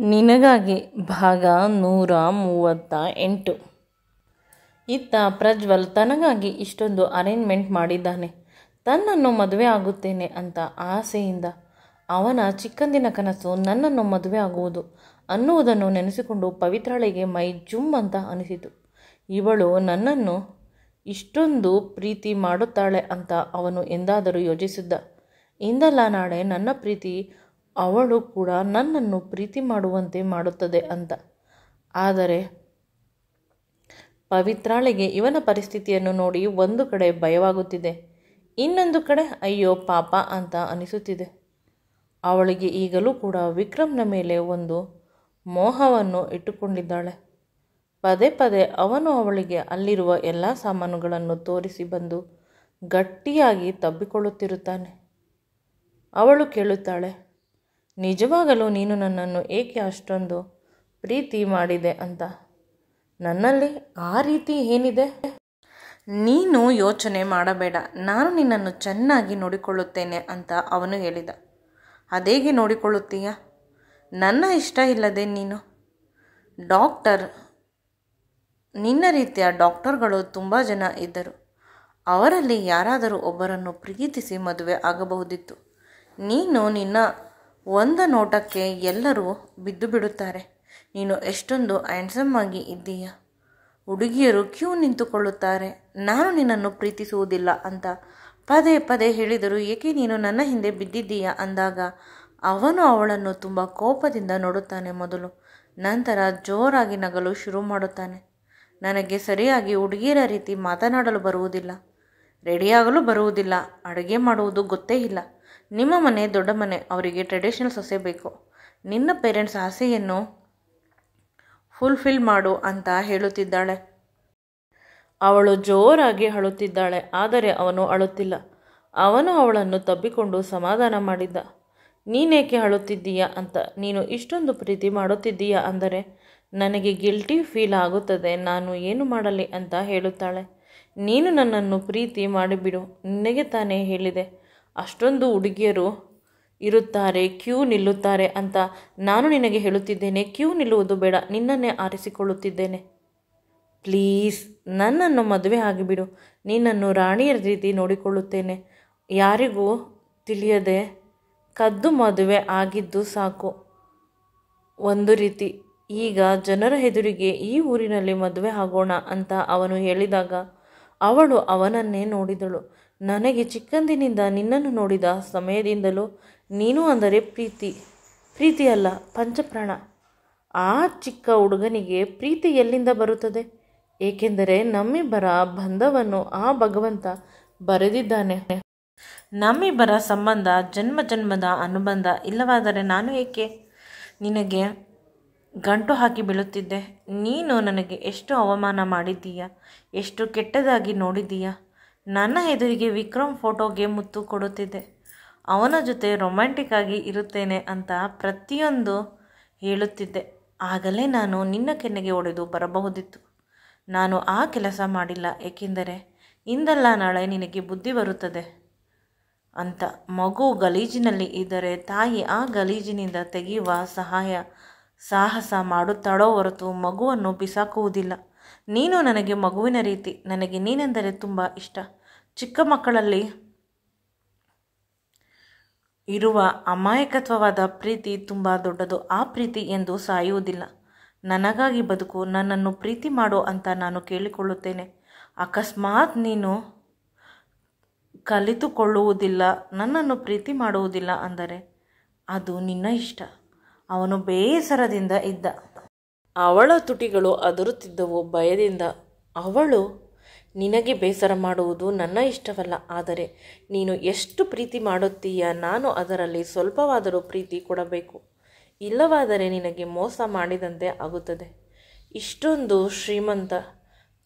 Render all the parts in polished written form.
ನಿನಗಾಗಿ ಭಾಗ 138. ಇತ್ತ ಪ್ರಜ್ವಲ್ ತನಗಾಗಿ ಇಷ್ಟೊಂದು ಅರೇಂಜ್ಮೆಂಟ್ ಮಾಡಿದ್ದಾನೆ. ತನ್ನನ್ನು ಮದುವೆ ಆಗುತ್ತೇನೆ ಅಂತ ಆಸೆಯಿಂದ ಅವನ ಚಿಕ್ಕಂದಿನ ಕನಸು ನನ್ನನ್ನು ಮದುವೆ ಆಗುವುದು ಅನ್ನುವುದನ್ನು ನೆನೆಸಿಕೊಂಡು ಪವಿತ್ರಾಳಿಗೆ ಮೈ ಜುಮ್ ಅಂತ ಅನಿಸಿತು. ಇವಳು ನನ್ನನ್ನು ಇಷ್ಟೊಂದು ಪ್ರೀತಿ ಮಾಡುತ್ತಾಳೆ ಅಂತ ಅವನು ಎಂದಾದರೂ ಯೋಚಿಸಿದ್ದ? ಇಂದಲ್ಲ ನಾಳೆ ನನ್ನ ಪ್ರೀತಿ ಅವಳು ಕೂಡ ನನ್ನನ್ನು ಪ್ರೀತಿ ಮಾಡುವಂತೆ ಮಾಡುತ್ತದೆ ಅಂತ. ಆದರೆ ಪವಿತ್ರಾಳಿಗೆ ಇವನ ಪರಿಸ್ಥಿತಿಯನ್ನು ನೋಡಿ ಒಂದು ಕಡೆ ಭಯವಾಗುತ್ತಿದೆ, ಇನ್ನೊಂದು ಕಡೆ ಅಯ್ಯೋ ಪಾಪ ಅಂತ ಅನಿಸುತ್ತಿದೆ. ಅವಳಿಗೆ ಈಗಲೂ ಕೂಡ ವಿಕ್ರಮ್ನ ಮೇಲೆ ಒಂದು ಮೋಹವನ್ನು ಇಟ್ಟುಕೊಂಡಿದ್ದಾಳೆ. ಪದೇ ಪದೇ ಅವನು ಅವಳಿಗೆ ಅಲ್ಲಿರುವ ಎಲ್ಲ ಸಾಮಾನುಗಳನ್ನು ತೋರಿಸಿ ಬಂದು ಗಟ್ಟಿಯಾಗಿ ತಬ್ಬಿಕೊಳ್ಳುತ್ತಿರುತ್ತಾನೆ. ಅವಳು ಕೇಳುತ್ತಾಳೆ, ನಿಜವಾಗಲೂ ನೀನು ನನ್ನನ್ನು ಏಕೆ ಅಷ್ಟೊಂದು ಪ್ರೀತಿ ಮಾಡಿದೆ ಅಂತ? ನನ್ನಲ್ಲಿ ಆ ರೀತಿ ಏನಿದೆ? ನೀನು ಯೋಚನೆ ಮಾಡಬೇಡ, ನಾನು ನಿನ್ನನ್ನು ಚೆನ್ನಾಗಿ ನೋಡಿಕೊಳ್ಳುತ್ತೇನೆ ಅಂತ ಅವನು ಹೇಳಿದ. ಅದೇಗೆ ನೋಡಿಕೊಳ್ಳುತ್ತೀಯ? ನನ್ನ ಇಷ್ಟ ಇಲ್ಲದೆ ನೀನು? ನಿನ್ನ ರೀತಿಯ ಡಾಕ್ಟರ್ಗಳು ತುಂಬ ಜನ ಇದ್ದರು. ಅವರಲ್ಲಿ ಯಾರಾದರೂ ಒಬ್ಬರನ್ನು ಪ್ರೀತಿಸಿ ಮದುವೆ ಆಗಬಹುದಿತ್ತು. ನೀನು ನಿನ್ನ ಒಂದು ನೋಟಕ್ಕೆ ಎಲ್ಲರೂ ಬಿದ್ದು ಬಿಡುತ್ತಾರೆ. ನೀನು ಎಷ್ಟೊಂದು ಹ್ಯಾಂಡ್ಸಮ್ ಆಗಿ ಇದ್ದೀಯ. ಹುಡುಗಿಯರು ಕ್ಯೂ ನಿಂತುಕೊಳ್ಳುತ್ತಾರೆ. ನಾನು ನಿನ್ನನ್ನು ಪ್ರೀತಿಸುವುದಿಲ್ಲ ಅಂತ ಪದೇ ಪದೇ ಹೇಳಿದರು. ಏಕೆ ನೀನು ನನ್ನ ಹಿಂದೆ ಬಿದ್ದಿದ್ದೀಯ ಅಂದಾಗ ಅವನು ಅವಳನ್ನು ತುಂಬ ಕೋಪದಿಂದ ನೋಡುತ್ತಾನೆ ಮೊದಲು. ನಂತರ ಜೋರಾಗಿ ನಗಲು ಶುರು ಮಾಡುತ್ತಾನೆ. ನನಗೆ ಸರಿಯಾಗಿ ಹುಡುಗಿಯರ ರೀತಿ ಮಾತನಾಡಲು ಬರುವುದಿಲ್ಲ, ರೆಡಿಯಾಗಲು ಬರುವುದಿಲ್ಲ, ಅಡುಗೆ ಮಾಡುವುದು ಗೊತ್ತೇ ಇಲ್ಲ. ನಿಮ್ಮ ಮನೆ ದೊಡ್ಡ ಮನೆ, ಅವರಿಗೆ ಟ್ರೆಡಿಷನಲ್ ಸೊಸೆ ಬೇಕು. ನಿನ್ನ ಪೇರೆಂಟ್ಸ್ ಆಸೆಯನ್ನು ಫುಲ್ಫಿಲ್ ಮಾಡು ಅಂತ ಹೇಳುತ್ತಿದ್ದಾಳೆ. ಅವಳು ಜೋರಾಗಿ ಅಳುತ್ತಿದ್ದಾಳೆ. ಆದರೆ ಅವನು ಅಳುತ್ತಿಲ್ಲ. ಅವನು ಅವಳನ್ನು ತಬ್ಬಿಕೊಂಡು ಸಮಾಧಾನ ಮಾಡಿದ್ದ. ನೀನೇಕೆ ಅಳುತ್ತಿದ್ದೀಯಾ ಅಂತ? ನೀನು ಇಷ್ಟೊಂದು ಪ್ರೀತಿ ಮಾಡುತ್ತಿದ್ದೀಯಾ ಅಂದರೆ ನನಗೆ ಗಿಲ್ಟಿ ಫೀಲ್ ಆಗುತ್ತದೆ. ನಾನು ಏನು ಮಾಡಲಿ ಅಂತ ಹೇಳುತ್ತಾಳೆ. ನೀನು ನನ್ನನ್ನು ಪ್ರೀತಿ ಮಾಡಿಬಿಡು. ನಿನಗೆ ತಾನೇ ಹೇಳಿದೆ ಅಷ್ಟೊಂದು ಹುಡುಗಿಯರು ಇರುತ್ತಾರೆ, ಕ್ಯೂ ನಿಲ್ಲುತ್ತಾರೆ ಅಂತ. ನಾನು ನಿನಗೆ ಹೇಳುತ್ತಿದ್ದೇನೆ, ಕ್ಯೂ ನಿಲ್ಲುವುದು ಬೇಡ, ನಿನ್ನನ್ನೇ ಆರಿಸಿಕೊಳ್ಳುತ್ತಿದ್ದೇನೆ. ಪ್ಲೀಸ್ ನನ್ನನ್ನು ಮದುವೆ ಆಗಿಬಿಡು. ನಿನ್ನನ್ನು ರಾಣಿಯರ ರೀತಿ ನೋಡಿಕೊಳ್ಳುತ್ತೇನೆ. ಯಾರಿಗೂ ತಿಳಿಯದೆ ಕದ್ದು ಮದುವೆ ಆಗಿದ್ದು ಸಾಕು. ಒಂದು ರೀತಿ ಈಗ ಜನರ ಎದುರಿಗೆ ಈ ಊರಿನಲ್ಲಿ ಮದುವೆ ಆಗೋಣ ಅಂತ ಅವನು ಹೇಳಿದಾಗ ಅವಳು ಅವನನ್ನೇ ನೋಡಿದಳು. ನನಗೆ ಚಿಕ್ಕಂದಿನಿಂದ ನಿನ್ನನ್ನು ನೋಡಿದ ಸಮಯದಿಂದಲೂ ನೀನು ಅಂದರೆ ಪ್ರೀತಿ ಅಲ್ಲ, ಪಂಚಪ್ರಾಣ. ಆ ಚಿಕ್ಕ ಹುಡುಗನಿಗೆ ಪ್ರೀತಿ ಎಲ್ಲಿಂದ ಬರುತ್ತದೆ? ಏಕೆಂದರೆ ನಮ್ಮಿಬ್ಬರ ಬಂಧವನ್ನು ಆ ಭಗವಂತ ಬರೆದಿದ್ದಾನೆ. ನಮ್ಮಿಬ್ಬರ ಸಂಬಂಧ ಜನ್ಮ ಜನ್ಮದ ಅನುಬಂಧ. ಇಲ್ಲವಾದರೆ ನಾನು ಏಕೆ ನಿನಗೆ ಗಂಟು ಹಾಕಿ ಬೀಳುತ್ತಿದ್ದೆ? ನೀನು ನನಗೆ ಎಷ್ಟು ಅವಮಾನ ಮಾಡಿದ್ದೀಯ, ಎಷ್ಟು ಕೆಟ್ಟದಾಗಿ ನೋಡಿದ್ದೀಯ. ನನ್ನ ಎದುರಿಗೆ ವಿಕ್ರಮ್ ಫೋಟೋಗೆ ಮುತ್ತು ಕೊಡುತ್ತಿದ್ದೆ. ಅವನ ಜೊತೆ ರೊಮ್ಯಾಂಟಿಕ್ ಆಗಿ ಇರುತ್ತೇನೆ ಅಂತ ಪ್ರತಿಯೊಂದು ಹೇಳುತ್ತಿದ್ದೆ. ಆಗಲೇ ನಾನು ನಿನ್ನ ಕೆನ್ನೆಗೆ ಹೊಡೆದು ಬರಬಹುದಿತ್ತು. ನಾನು ಆ ಕೆಲಸ ಮಾಡಿಲ್ಲ. ಏಕೆಂದರೆ ಇಂದಲ್ಲ ನಾಳೆ ನಿನಗೆ ಬುದ್ಧಿ ಬರುತ್ತದೆ ಅಂತ. ಮಗು ಗಲೀಜಿನಲ್ಲಿ ಇದ್ದರೆ ತಾಯಿ ಆ ಗಲೀಜಿನಿಂದ ತೆಗೆಯುವ ಸಾಹಸ ಮಾಡುತ್ತಾಳೋ ಹೊರತು ಮಗುವನ್ನು ಬಿಸಾಕುವುದಿಲ್ಲ. ನೀನು ನನಗೆ ಮಗುವಿನ ರೀತಿ. ನನಗೆ ನೀನೆಂದರೆ ತುಂಬ ಇಷ್ಟ. ಚಿಕ್ಕ ಮಕ್ಕಳಲ್ಲಿ ಇರುವ ಅಮಾಯಕತ್ವವಾದ ಪ್ರೀತಿ ತುಂಬ ದೊಡ್ಡದು. ಆ ಪ್ರೀತಿ ಎಂದು ಸಾಯುವುದಿಲ್ಲ. ನನಗಾಗಿ ಬದುಕು, ನನ್ನನ್ನು ಪ್ರೀತಿ ಮಾಡು ಅಂತ ನಾನು ಕೇಳಿಕೊಳ್ಳುತ್ತೇನೆ. ಅಕಸ್ಮಾತ್ ನೀನು ಕಲಿತುಕೊಳ್ಳುವುದಿಲ್ಲ, ನನ್ನನ್ನು ಪ್ರೀತಿ ಮಾಡುವುದಿಲ್ಲ ಅಂದರೆ ಅದು ನಿನ್ನ ಇಷ್ಟ. ಅವನು ಬೇಸರದಿಂದ ಇದ್ದ. ಅವಳ ತುಟಿಗಳು ಅದರುತ್ತಿದ್ದವು ಭಯದಿಂದ. ಅವಳು ನಿನಗೆ ಬೇಸರ ಮಾಡುವುದು ನನ್ನ ಇಷ್ಟವಲ್ಲ. ಆದರೆ ನೀನು ಎಷ್ಟು ಪ್ರೀತಿ ಮಾಡುತ್ತೀಯ, ನಾನು ಅದರಲ್ಲಿ ಸ್ವಲ್ಪವಾದರೂ ಪ್ರೀತಿ ಕೊಡಬೇಕು. ಇಲ್ಲವಾದರೆ ನಿನಗೆ ಮೋಸ ಮಾಡಿದಂತೆ ಆಗುತ್ತದೆ. ಇಷ್ಟೊಂದು ಶ್ರೀಮಂತ,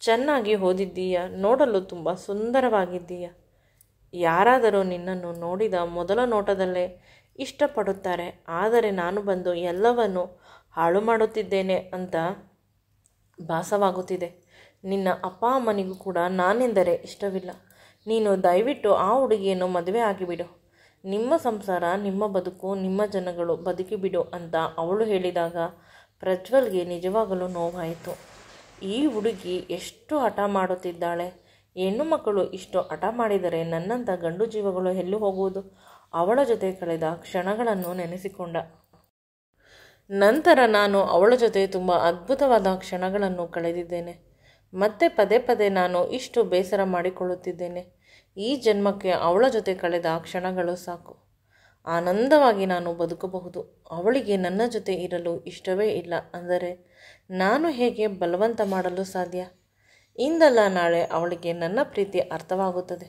ಚೆನ್ನಾಗಿ ಓದಿದ್ದೀಯ, ನೋಡಲು ತುಂಬ ಸುಂದರವಾಗಿದ್ದೀಯ. ಯಾರಾದರೂ ನಿನ್ನನ್ನು ನೋಡಿದ ಮೊದಲ ನೋಟದಲ್ಲೇ ಇಷ್ಟಪಡುತ್ತಾರೆ. ಆದರೆ ನಾನು ಬಂದು ಎಲ್ಲವನ್ನು ಹಾಳು ಮಾಡುತ್ತಿದ್ದೇನೆ ಅಂತ ಭಾಸವಾಗುತ್ತಿದೆ. ನಿನ್ನ ಅಪ್ಪ ಅಮ್ಮನಿಗೂ ಕೂಡ ನಾನೆಂದರೆ ಇಷ್ಟವಿಲ್ಲ. ನೀನು ದಯವಿಟ್ಟು ಆ ಹುಡುಗಿಯನ್ನು ಮದುವೆ ಆಗಿಬಿಡು. ನಿಮ್ಮ ಸಂಸಾರ, ನಿಮ್ಮ ಬದುಕು, ನಿಮ್ಮ ಜನಗಳು, ಬದುಕಿಬಿಡು ಅಂತ ಅವಳು ಹೇಳಿದಾಗ ಪ್ರಜ್ವಲ್ಗೆ ನಿಜವಾಗಲೂ ನೋವಾಯಿತು. ಈ ಹುಡುಗಿ ಎಷ್ಟು ಹಠ ಮಾಡುತ್ತಿದ್ದಾಳೆ. ಹೆಣ್ಣು ಮಕ್ಕಳು ಇಷ್ಟು ಹಠ ಮಾಡಿದರೆ ನನ್ನಂಥ ಗಂಡು ಜೀವಗಳು ಎಲ್ಲೂ ಹೋಗುವುದು? ಅವಳ ಜೊತೆ ಕಳೆದ ಕ್ಷಣಗಳನ್ನು ನೆನೆಸಿಕೊಂಡ. ನಂತರ ನಾನು ಅವಳ ಜೊತೆ ತುಂಬ ಅದ್ಭುತವಾದ ಕ್ಷಣಗಳನ್ನು ಕಳೆದಿದ್ದೇನೆ. ಮತ್ತೆ ಪದೇ ಪದೇ ನಾನು ಇಷ್ಟು ಬೇಸರ ಮಾಡಿಕೊಳ್ಳುತ್ತಿದ್ದೇನೆ. ಈ ಜನ್ಮಕ್ಕೆ ಅವಳ ಜೊತೆ ಕಳೆದ ಕ್ಷಣಗಳು ಸಾಕು. ಆನಂದವಾಗಿ ನಾನು ಬದುಕಬಹುದು. ಅವಳಿಗೆ ನನ್ನ ಜೊತೆ ಇರಲು ಇಷ್ಟವೇ ಇಲ್ಲ ಅಂದರೆ ನಾನು ಹೇಗೆ ಬಲವಂತ ಮಾಡಲು ಸಾಧ್ಯ? ಇಂದಲ್ಲ ನಾಳೆ ಅವಳಿಗೆ ನನ್ನ ಪ್ರೀತಿ ಅರ್ಥವಾಗುತ್ತದೆ.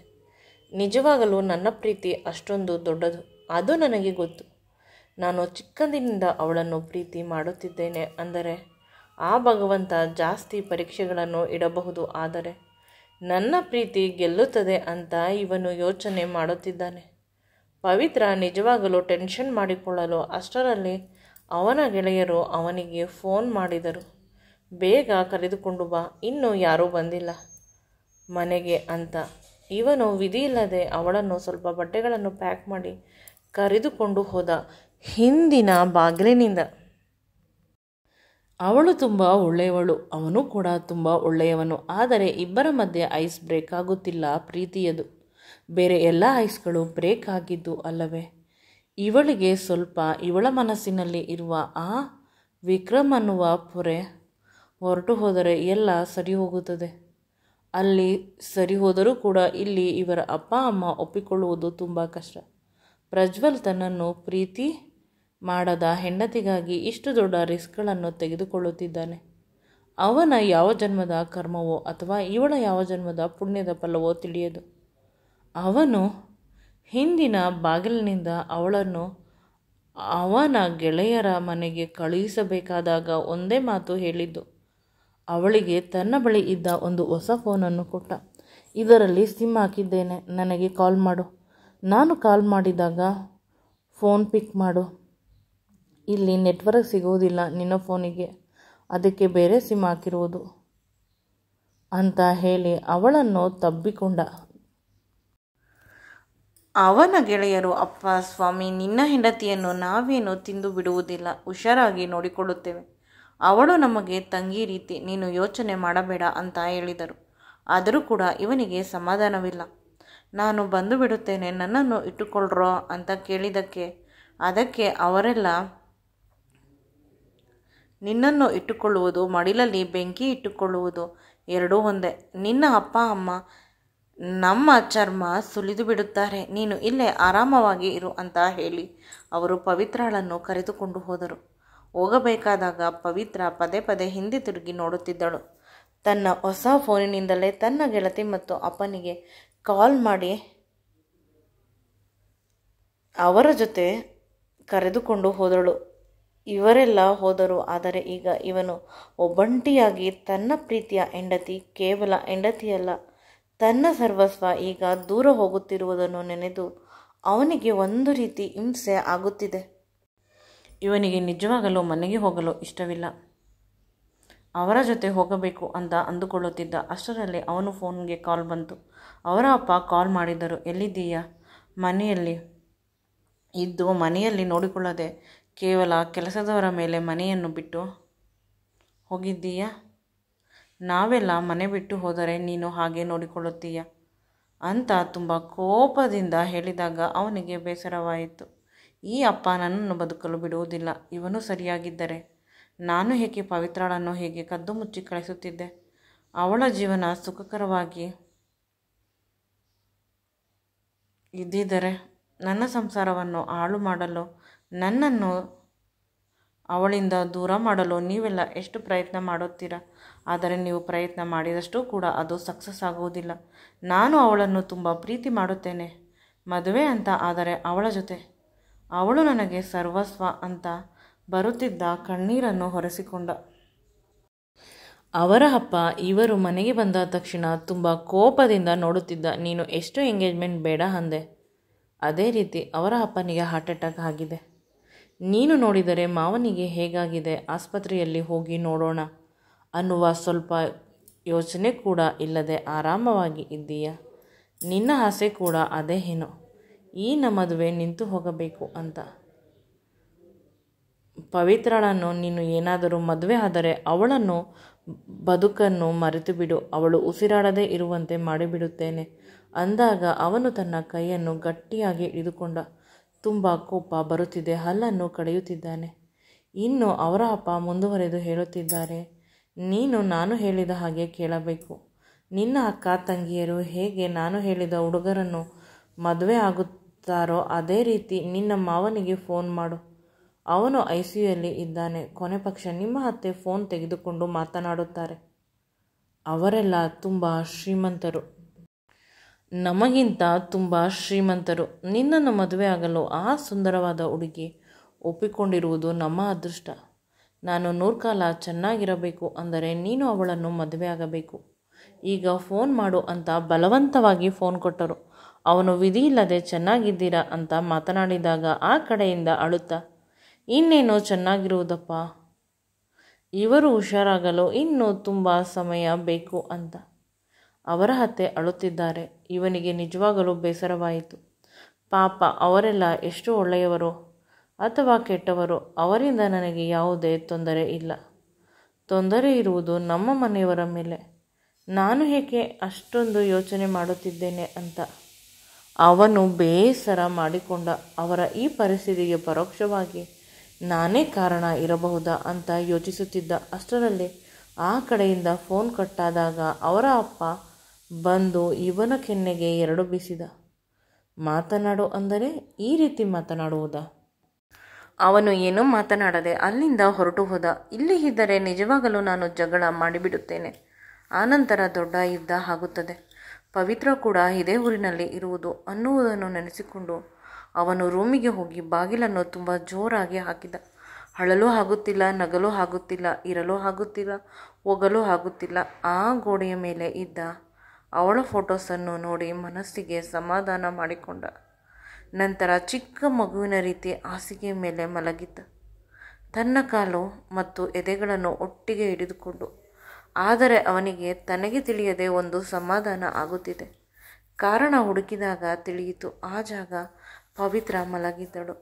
ನಿಜವಾಗಲೂ ನನ್ನ ಪ್ರೀತಿ ಅಷ್ಟೊಂದು ದೊಡ್ಡದು, ಅದು ನನಗೆ ಗೊತ್ತು. ನಾನು ಚಿಕ್ಕಂದಿನಿಂದ ಅವಳನ್ನು ಪ್ರೀತಿ ಮಾಡುತ್ತಿದ್ದೇನೆ ಅಂದರೆ ಆ ಭಗವಂತ ಜಾಸ್ತಿ ಪರೀಕ್ಷೆಗಳನ್ನು ಇಡಬಹುದು. ಆದರೆ ನನ್ನ ಪ್ರೀತಿ ಗೆಲ್ಲುತ್ತದೆ ಅಂತ ಇವನು ಯೋಚನೆ ಮಾಡುತ್ತಿದ್ದಾನೆ. ಪವಿತ್ರ ನಿಜವಾಗಲೂ ಟೆನ್ಷನ್ ಮಾಡಿಕೊಳ್ಳಲು ಅಷ್ಟರಲ್ಲಿ ಅವನ ಗೆಳೆಯರು ಅವನಿಗೆ ಫೋನ್ ಮಾಡಿದರು. ಬೇಗ ಕರೆದುಕೊಂಡು ಬಾ, ಇನ್ನೂ ಯಾರೂ ಬಂದಿಲ್ಲ ಮನೆಗೆ ಅಂತ. ಇವನು ವಿಧಿಯಿಲ್ಲದೆ ಅವಳನ್ನು ಸ್ವಲ್ಪ ಬಟ್ಟೆಗಳನ್ನು ಪ್ಯಾಕ್ ಮಾಡಿ ಕರೆದುಕೊಂಡು ಹೋದ ಹಿಂದಿನ ಬಾಗಿಲಿನಿಂದ. ಅವಳು ತುಂಬ ಒಳ್ಳೆಯವಳು, ಅವನು ಕೂಡ ತುಂಬ ಒಳ್ಳೆಯವನು. ಆದರೆ ಇಬ್ಬರ ಮಧ್ಯೆ ಐಸ್ ಬ್ರೇಕ್ ಆಗುತ್ತಿಲ್ಲ ಪ್ರೀತಿಯದು. ಬೇರೆ ಎಲ್ಲ ಐಸ್ಗಳು ಬ್ರೇಕ್ ಆಗಿದ್ದು ಅಲ್ಲವೇ? ಇವಳಿಗೆ ಸ್ವಲ್ಪ ಇವಳ ಮನಸ್ಸಿನಲ್ಲಿ ಇರುವ ಆ ವಿಕ್ರಮ್ ಅನ್ನುವ ಪೊರೆ ಹೊರಟು ಹೋದರೆ ಎಲ್ಲ ಸರಿ ಹೋಗುತ್ತದೆ. ಅಲ್ಲಿ ಸರಿ ಹೋದರೂ ಕೂಡ ಇಲ್ಲಿ ಇವರ ಅಪ್ಪ ಅಮ್ಮ ಒಪ್ಪಿಕೊಳ್ಳುವುದು ತುಂಬ ಕಷ್ಟ. ಪ್ರಜ್ವಲ್ ತನ್ನನ್ನು ಪ್ರೀತಿ ಮಾಡದ ಹೆಂಡತಿಗಾಗಿ ಇಷ್ಟು ದೊಡ್ಡ ರಿಸ್ಕ್ಗಳನ್ನು ತೆಗೆದುಕೊಳ್ಳುತ್ತಿದ್ದಾನೆ. ಅವನ ಯಾವ ಜನ್ಮದ ಕರ್ಮವೋ ಅಥವಾ ಇವಳ ಯಾವ ಜನ್ಮದ ಪುಣ್ಯದ ಫಲವೋ ತಿಳಿಯದು. ಅವನು ಹಿಂದಿನ ಬಾಗಿಲಿನಿಂದ ಅವಳನ್ನು ಅವನ ಗೆಳೆಯರ ಮನೆಗೆ ಕಳುಹಿಸಬೇಕಾದಾಗ ಒಂದೇ ಮಾತು ಹೇಳಿದ್ದು. ಅವಳಿಗೆ ತನ್ನ ಬಳಿ ಇದ್ದ ಒಂದು ಹೊಸ ಫೋನನ್ನು ಕೊಟ್ಟ. ಇದರಲ್ಲಿ ಸಿಮ್ ಹಾಕಿದ್ದೇನೆ, ನನಗೆ ಕಾಲ್ ಮಾಡು. ನಾನು ಕಾಲ್ ಮಾಡಿದಾಗ ಫೋನ್ ಪಿಕ್ ಮಾಡು. ಇಲ್ಲಿ ನೆಟ್ವರ್ಕ್ ಸಿಗುವುದಿಲ್ಲ ನಿನ್ನ ಫೋನಿಗೆ, ಅದಕ್ಕೆ ಬೇರೆ ಸಿಮ್ ಹಾಕಿರುವುದು ಅಂತ ಹೇಳಿ ಅವಳನ್ನು ತಬ್ಬಿಕೊಂಡ. ಅವನ ಗೆಳೆಯರು, ಅಪ್ಪ ಸ್ವಾಮಿ, ನಿನ್ನ ಹೆಂಡತಿಯನ್ನು ನಾವೇನು ತಿಂದು ಬಿಡುವುದಿಲ್ಲ, ಹುಷಾರಾಗಿ ನೋಡಿಕೊಳ್ಳುತ್ತೇವೆ. ಅವಳು ನಮಗೆ ತಂಗಿ ರೀತಿ, ನೀನು ಯೋಚನೆ ಮಾಡಬೇಡ ಅಂತ ಹೇಳಿದರು. ಆದರೂ ಕೂಡ ಇವನಿಗೆ ಸಮಾಧಾನವಿಲ್ಲ. ನಾನು ಬಂದು ಬಿಡುತ್ತೇನೆ, ನನ್ನನ್ನು ಇಟ್ಟುಕೊಳ್ಳ್ರೋ ಅಂತ ಕೇಳಿದ್ದಕ್ಕೆ ಅದಕ್ಕೆ ಅವರೆಲ್ಲ ನಿನ್ನನ್ನು ಇಟ್ಟುಕೊಳ್ಳುವುದು ಮಡಿಲಲ್ಲಿ ಬೆಂಕಿ ಇಟ್ಟುಕೊಳ್ಳುವುದು ಎರಡೂ ಒಂದೇ. ನಿನ್ನ ಅಪ್ಪ ಅಮ್ಮ ನಮ್ಮ ಚರ್ಮ ಸುಲಿದು ಬಿಡುತ್ತಾರೆ, ನೀನು ಇಲ್ಲೇ ಆರಾಮವಾಗಿ ಇರು ಅಂತ ಹೇಳಿ ಅವರು ಪವಿತ್ರಳನ್ನು ಕರೆದುಕೊಂಡು ಹೋದರು. ಹೋಗಬೇಕಾದಾಗ ಪವಿತ್ರ ಪದೇ ಪದೇ ಹಿಂದೆ ತಿರುಗಿ ನೋಡುತ್ತಿದ್ದಳು. ತನ್ನ ಹೊಸ ಫೋನಿನಿಂದಲೇ ತನ್ನ ಗೆಳತಿ ಮತ್ತು ಅಪ್ಪನಿಗೆ ಕಾಲ್ ಮಾಡಿ ಅವರ ಜೊತೆ ಕರೆದುಕೊಂಡು ಹೋದಳು. ಇವರೆಲ್ಲ ಹೋದರು. ಆದರೆ ಈಗ ಇವನು ಒಬ್ಬಂಟಿಯಾಗಿ ತನ್ನ ಪ್ರೀತಿಯ ಹೆಂಡತಿ, ಕೇವಲ ಹೆಂಡತಿಯಲ್ಲ ತನ್ನ ಸರ್ವಸ್ವ ಈಗ ದೂರ ಹೋಗುತ್ತಿರುವುದನ್ನು ನೆನೆದು ಅವನಿಗೆ ಒಂದು ರೀತಿ ಹಿಂಸೆ ಆಗುತ್ತಿದೆ. ಇವನಿಗೆ ನಿಜವಾಗಲೂ ಮನೆಗೆ ಹೋಗಲು ಇಷ್ಟವಿಲ್ಲ. ಅವರ ಜೊತೆ ಹೋಗಬೇಕು ಅಂತ ಅಂದುಕೊಳ್ಳುತ್ತಿದ್ದ. ಅಷ್ಟರಲ್ಲಿ ಅವನ ಫೋನ್ಗೆ ಕಾಲ್ ಬಂತು. ಅವರ ಅಪ್ಪ ಕಾಲ್ ಮಾಡಿದರು. ಎಲ್ಲಿದ್ದೀಯಾ? ಮನೆಯಲ್ಲಿ ಇದ್ದು ಮನೆಯಲ್ಲಿ ನೋಡಿಕೊಳ್ಳದೆ ಕೇವಲ ಕೆಲಸದವರ ಮೇಲೆ ಮನೆಯನ್ನು ಬಿಟ್ಟು ಹೋಗಿದ್ದೀಯಾ? ನಾವೆಲ್ಲ ಮನೆ ಬಿಟ್ಟು ಹೋದರೆ ನೀನು ಹಾಗೆ ನೋಡಿಕೊಳ್ಳುತ್ತೀಯ ಅಂತ ತುಂಬ ಕೋಪದಿಂದ ಹೇಳಿದಾಗ ಅವನಿಗೆ ಬೇಸರವಾಯಿತು. ಈ ಅಪ್ಪ ನನ್ನನ್ನು ಬದುಕಲು ಬಿಡುವುದಿಲ್ಲ. ಇವನು ಸರಿಯಾಗಿದ್ದರೆ ನಾನು ಹೇಗೆ ಪವಿತ್ರಳನ್ನು ಹೇಗೆ ಕದ್ದು ಮುಚ್ಚಿ ಕಳಿಸುತ್ತಿದ್ದೆ? ಅವಳ ಜೀವನ ಸುಖಕರವಾಗಿ ಇದ್ದಿದ್ದರೆ ನನ್ನ ಸಂಸಾರವನ್ನು ಹಾಳು ಮಾಡಲು, ನನ್ನನ್ನು ಅವಳಿಂದ ದೂರ ಮಾಡಲು ನೀವೆಲ್ಲ ಎಷ್ಟು ಪ್ರಯತ್ನ ಮಾಡುತ್ತೀರಾ. ಆದರೆ ನೀವು ಪ್ರಯತ್ನ ಮಾಡಿದಷ್ಟು ಕೂಡ ಅದು ಸಕ್ಸಸ್ ಆಗುವುದಿಲ್ಲ. ನಾನು ಅವಳನ್ನು ತುಂಬ ಪ್ರೀತಿ ಮಾಡುತ್ತೇನೆ. ಮದುವೆ ಅಂತ ಆದರೆ ಅವಳ ಜೊತೆ, ಅವಳು ನನಗೆ ಸರ್ವಸ್ವ ಅಂತ ಬರುತ್ತಿದ್ದ ಕಣ್ಣೀರನ್ನು ಹೊರೆಸಿಕೊಂಡ. ಅವರ ಅಪ್ಪ ಇವರು ಮನೆಗೆ ಬಂದ ತಕ್ಷಣ ತುಂಬ ಕೋಪದಿಂದ ನೋಡುತ್ತಿದ್ದ. ನೀನು ಎಷ್ಟು ಎಂಗೇಜ್ಮೆಂಟ್ ಬೇಡ ಅಂದೆ, ಅದೇ ರೀತಿ ಅವರ ಅಪ್ಪನಿಗೆ ಹಾರ್ಟ್ ಅಟ್ಯಾಕ್ ಆಗಿದೆ. ನೀನು ನೋಡಿದರೆ ಮಾವನಿಗೆ ಹೇಗಾಗಿದೆ, ಆಸ್ಪತ್ರೆಯಲ್ಲಿ ಹೋಗಿ ನೋಡೋಣ ಅನ್ನುವ ಸ್ವಲ್ಪ ಯೋಚನೆ ಕೂಡ ಇಲ್ಲದೆ ಆರಾಮವಾಗಿ ಇದ್ದೀಯ. ನಿನ್ನ ಆಸೆ ಕೂಡ ಅದೇ ಏನೋ. ಈ ಮದುವೆ ನಿಂತು ಹೋಗಬೇಕು ಅಂತ. ಪವಿತ್ರಳನ್ನು ನೀನು ಏನಾದರೂ ಮದುವೆ ಆದರೆ ಅವಳನ್ನು ಬದುಕನ್ನು ಮರೆತು ಬಿಡು, ಅವಳು ಉಸಿರಾಡದೇ ಇರುವಂತೆ ಮಾಡಿಬಿಡುತ್ತೇನೆ ಅಂದಾಗ ಅವನು ತನ್ನ ಕೈಯನ್ನು ಗಟ್ಟಿಯಾಗಿ ಹಿಡಿದುಕೊಂಡ. ತುಂಬ ಕೋಪ ಬರುತ್ತಿದೆ, ಹಲ್ಲನ್ನು ಕಡಿಯುತ್ತಿದ್ದಾನೆ. ಇನ್ನು ಅವರ ಅಪ್ಪ ಮುಂದುವರೆದು ಹೇಳುತ್ತಿದ್ದಾರೆ, ನೀನು ನಾನು ಹೇಳಿದ ಹಾಗೆ ಕೇಳಬೇಕು. ನಿನ್ನ ಅಕ್ಕ ತಂಗಿಯರು ಹೇಗೆ ನಾನು ಹೇಳಿದ ಹುಡುಗರನ್ನು ಮದುವೆ ಆಗುತ್ತಾರೋ ಅದೇ ರೀತಿ ನಿನ್ನ ಮಾವನಿಗೆ ಫೋನ್ ಮಾಡು. ಅವನು ICUಯಲ್ಲಿ ಇದ್ದಾನೆ. ಕೊನೆ ಪಕ್ಷ ನಿಮ್ಮ ಅತ್ತೆ ಫೋನ್ ತೆಗೆದುಕೊಂಡು ಮಾತನಾಡುತ್ತಾರೆ. ಅವರೆಲ್ಲ ತುಂಬ ಶ್ರೀಮಂತರು, ನಮಗಿಂತ ತುಂಬ ಶ್ರೀಮಂತರು. ನಿನ್ನನ್ನು ಮದುವೆ ಆಗಲು ಆ ಸುಂದರವಾದ ಹುಡುಗಿ ಒಪ್ಪಿಕೊಂಡಿರುವುದು ನಮ್ಮ ಅದೃಷ್ಟ. ನಾನು 100 ಕಾಲ ಚೆನ್ನಾಗಿರಬೇಕು ಅಂದರೆ ನೀನು ಅವಳನ್ನು ಮದುವೆ ಆಗಬೇಕು. ಈಗ ಫೋನ್ ಮಾಡು ಅಂತ ಬಲವಂತವಾಗಿ ಫೋನ್ ಕೊಟ್ಟರು. ಅವನು ವಿಧಿ ಇಲ್ಲದೆ ಚೆನ್ನಾಗಿದ್ದೀರಾ ಅಂತ ಮಾತನಾಡಿದಾಗ ಆ ಕಡೆಯಿಂದ ಅಳುತ್ತಾ, ಇನ್ನೇನೋ ಚೆನ್ನಾಗಿರುವುದಪ್ಪ, ಇವರು ಹುಷಾರಾಗಲು ಇನ್ನೂ ತುಂಬ ಸಮಯ ಬೇಕು ಅಂತ ಅವರ ಅತ್ತೆ ಅಳುತ್ತಿದ್ದಾರೆ. ಇವನಿಗೆ ನಿಜವಾಗಲೂ ಬೇಸರವಾಯಿತು. ಪಾಪ, ಅವರೆಲ್ಲ ಎಷ್ಟು ಒಳ್ಳೆಯವರು ಅಥವಾ ಕೆಟ್ಟವರು, ಅವರಿಂದ ನನಗೆ ಯಾವುದೇ ತೊಂದರೆ ಇಲ್ಲ. ತೊಂದರೆ ಇರುವುದು ನಮ್ಮ ಮನೆಯವರ ಮೇಲೆ. ನಾನು ಏಕೆ ಅಷ್ಟೊಂದು ಯೋಚನೆ ಮಾಡುತ್ತಿದ್ದೇನೆ ಅಂತ ಅವನು ಬೇಸರ ಮಾಡಿಕೊಂಡ. ಅವರ ಈ ಪರಿಸ್ಥಿತಿಗೆ ಪರೋಕ್ಷವಾಗಿ ನಾನೇ ಕಾರಣ ಇರಬಹುದಾ ಅಂತ ಯೋಚಿಸುತ್ತಿದ್ದ. ಅಷ್ಟರಲ್ಲಿ ಆ ಕಡೆಯಿಂದ ಫೋನ್ ಕಟ್ಟಾದಾಗ ಅವರ ಅಪ್ಪ ಬಂದು ಇವನ ಕೆನ್ನೆಗೆ 2 ಬೀಸಿದ. ಮಾತನಾಡು ಅಂದರೆ ಈ ರೀತಿ ಮಾತನಾಡುವುದಾ? ಅವನು ಏನೂ ಮಾತನಾಡದೆ ಅಲ್ಲಿಂದ ಹೊರಟು ಹೋದ. ಇಲ್ಲಿ ಇದ್ದರೆ ನಿಜವಾಗಲೂ ನಾನು ಜಗಳ ಮಾಡಿಬಿಡುತ್ತೇನೆ. ಆನಂತರ ದೊಡ್ಡ ಯುದ್ಧ ಆಗುತ್ತದೆ. ಪವಿತ್ರ ಕೂಡ ಇದೇ ಊರಿನಲ್ಲಿ ಇರುವುದು ಅನ್ನುವುದನ್ನು ನೆನೆಸಿಕೊಂಡು ಅವನು ರೂಮಿಗೆ ಹೋಗಿ ಬಾಗಿಲನ್ನು ತುಂಬ ಜೋರಾಗಿ ಹಾಕಿದ. ಅಳಲು ಆಗುತ್ತಿಲ್ಲ, ನಗಲು ಆಗುತ್ತಿಲ್ಲ, ಇರಲು ಆಗುತ್ತಿಲ್ಲ, ಹೋಗಲು ಆಗುತ್ತಿಲ್ಲ. ಆ ಗೋಡೆಯ ಮೇಲೆ ಇದ್ದ ಅವಳ ಫೋಟೋಸನ್ನು ನೋಡಿ ಮನಸ್ಸಿಗೆ ಸಮಾಧಾನ ಮಾಡಿಕೊಂಡ. ನಂತರ ಚಿಕ್ಕ ಮಗುವಿನ ರೀತಿ ಹಾಸಿಗೆ ಮೇಲೆ ಮಲಗಿದ್ದ, ತನ್ನ ಕಾಲು ಮತ್ತು ಎದೆಗಳನ್ನು ಒಟ್ಟಿಗೆ ಹಿಡಿದುಕೊಂಡು. ಆದರೆ ಅವನಿಗೆ ತನಗೆ ತಿಳಿಯದೆ ಒಂದು ಸಮಾಧಾನ ಆಗುತ್ತಿದೆ. ಕಾರಣ ಹುಡುಕಿದಾಗ ತಿಳಿಯಿತು, ಆ ಜಾಗ ಪವಿತ್ರ ಮಲಗಿದ್ದಳು.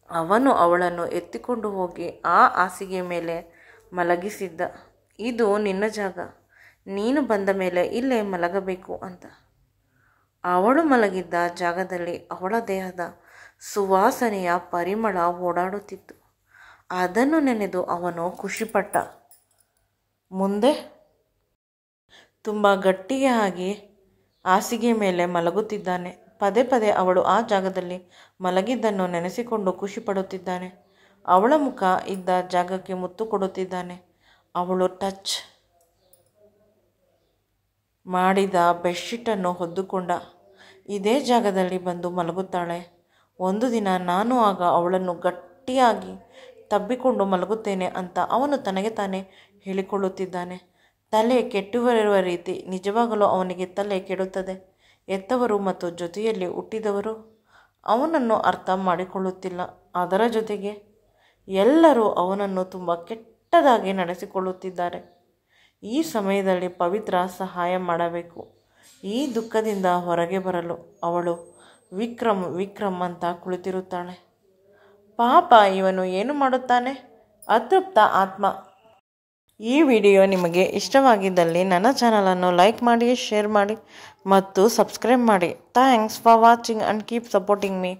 ಅವನು ಅವಳನ್ನು ಎತ್ತಿಕೊಂಡು ಹೋಗಿ ಆ ಹಾಸಿಗೆ ಮೇಲೆ ಮಲಗಿಸಿದ್ದ. ಇದು ನಿನ್ನ ಜಾಗ, ನೀನು ಬಂದ ಮೇಲೆ ಇಲ್ಲೇ ಮಲಗಬೇಕು ಅಂತ. ಅವಳು ಮಲಗಿದ್ದ ಜಾಗದಲ್ಲಿ ಅವಳ ದೇಹದ ಸುವಾಸನೆಯ ಪರಿಮಳ ಓಡಾಡುತ್ತಿತ್ತು. ಅದನ್ನು ನೆನೆದು ಅವನು ಖುಷಿಪಟ್ಟ. ಮುಂದೆ ತುಂಬ ಗಟ್ಟಿಯಾಗಿ ಹಾಸಿಗೆ ಮೇಲೆ ಮಲಗುತ್ತಿದ್ದಾನೆ. ಪದೇ ಪದೇ ಅವಳು ಆ ಜಾಗದಲ್ಲಿ ಮಲಗಿದ್ದನ್ನು ನೆನೆಸಿಕೊಂಡು ಖುಷಿಪಡುತ್ತಿದ್ದಾನೆ. ಅವಳ ಮುಖ ಇದ್ದ ಜಾಗಕ್ಕೆ ಮುತ್ತು ಕೊಡುತ್ತಿದ್ದಾನೆ. ಅವಳು ಟಚ್ ಮಾಡಿದ ಬೆಡ್ಶೀಟನ್ನು ಹೊದ್ದುಕೊಂಡ. ಇದೇ ಜಾಗದಲ್ಲಿ ಬಂದು ಮಲಗುತ್ತಾಳೆ. ಒಂದು ದಿನ ನಾನು ಆಗ ಅವಳನ್ನು ಗಟ್ಟಿಯಾಗಿ ತಬ್ಬಿಕೊಂಡು ಮಲಗುತ್ತೇನೆ ಅಂತ ಅವನು ತನಗೆ ತಾನೇ ಹೇಳಿಕೊಳ್ಳುತ್ತಿದ್ದಾನೆ. ತಲೆ ಕೆಟ್ಟುವರಿರುವ ರೀತಿ. ನಿಜವಾಗಲೂ ಅವನಿಗೆ ತಲೆ ಕೆಡುತ್ತದೆ. ಹೆತ್ತವರು ಮತ್ತು ಜೊತೆಯಲ್ಲಿ ಹುಟ್ಟಿದವರು ಅವನನ್ನು ಅರ್ಥ ಮಾಡಿಕೊಳ್ಳುತ್ತಿಲ್ಲ. ಅದರ ಜೊತೆಗೆ ಎಲ್ಲರೂ ಅವನನ್ನು ತುಂಬ ಕೆಟ್ಟದಾಗಿ ನಡೆಸಿಕೊಳ್ಳುತ್ತಿದ್ದಾರೆ. ಈ ಸಮಯದಲ್ಲಿ ಪವಿತ್ರ ಸಹಾಯ ಮಾಡಬೇಕು. ಈ ದುಃಖದಿಂದ ಹೊರಗೆ ಬರಲು ಅವಳು ವಿಕ್ರಮ್ ವಿಕ್ರಮ್ ಅಂತ ಕುಳಿತಿರುತ್ತಾಳೆ. ಪಾಪ, ಇವನು ಏನು ಮಾಡುತ್ತಾನೆ? ಅತೃಪ್ತ ಆತ್ಮ. ಈ ವಿಡಿಯೋ ನಿಮಗೆ ಇಷ್ಟವಾಗಿದ್ದಲ್ಲಿ ನನ್ನ ಚಾನಲನ್ನು ಲೈಕ್ ಮಾಡಿ, ಶೇರ್ ಮಾಡಿ ಮತ್ತು ಸಬ್ಸ್ಕ್ರೈಬ್ ಮಾಡಿ. Thanks for watching and keep supporting me.